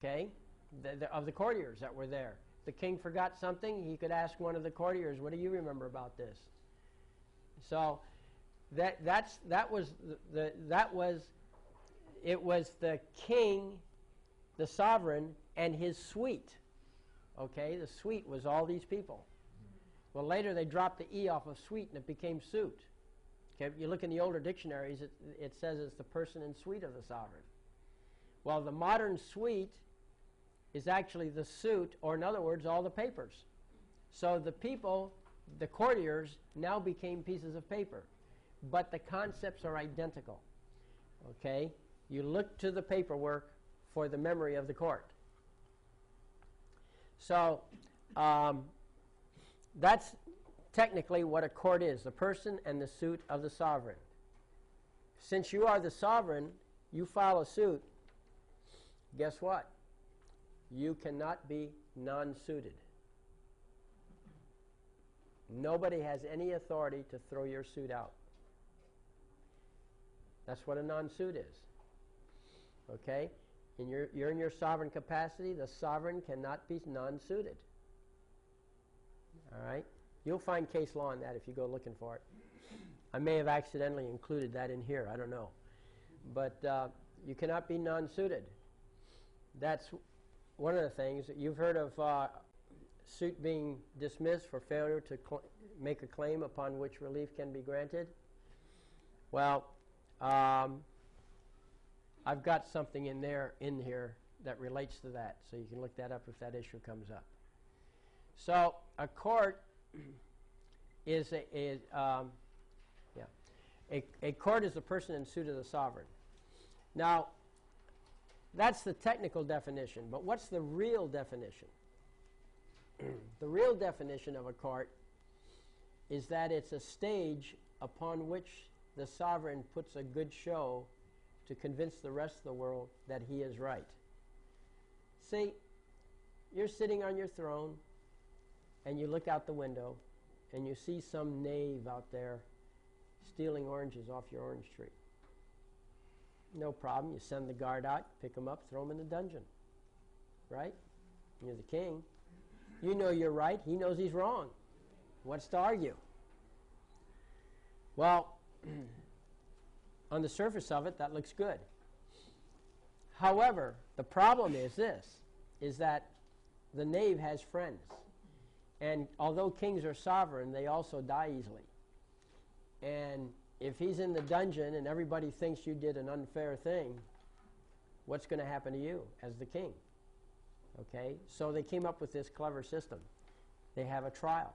okay, of the courtiers that were there. If the king forgot something, he could ask one of the courtiers, what do you remember about this? So it was the king, the sovereign, and his suite. Okay, the suite was all these people. Well, later they dropped the E off of suite and it became suit. Okay, if you look in the older dictionaries, it says it's the person and suite of the sovereign. Well, the modern suite is actually the suit, or in other words, all the papers. So the people, the courtiers, now became pieces of paper. But the concepts are identical. Okay? You look to the paperwork for the memory of the court. So that's technically what a court is, the person and the suit of the sovereign. Since you are the sovereign, you file a suit, guess what? You cannot be non-suited. Nobody has any authority to throw your suit out. That's what a non-suit is. Okay? You're in your sovereign capacity. The sovereign cannot be non-suited. All right? You'll find case law on that if you go looking for it. I may have accidentally included that in here. I don't know. But you cannot be non-suited. That's one of the things. You've heard of suit being dismissed for failure to make a claim upon which relief can be granted. Well, I've got something in here that relates to that, so you can look that up if that issue comes up. So a court is a court is the person in suit of the sovereign. Now, that's the technical definition, but what's the real definition? The real definition of a court is that it's a stage upon which the sovereign puts a good show to convince the rest of the world that he is right. See, you're sitting on your throne and you look out the window and you see some knave out there stealing oranges off your orange tree. No problem. You send the guard out, pick him up, throw him in the dungeon. Right? You're the king. You know you're right. He knows he's wrong. What's to argue? Well, on the surface of it, that looks good. However, the problem is this, is that the knave has friends. And although kings are sovereign, they also die easily. And if he's in the dungeon and everybody thinks you did an unfair thing, what's going to happen to you as the king? Okay? So they came up with this clever system. They have a trial.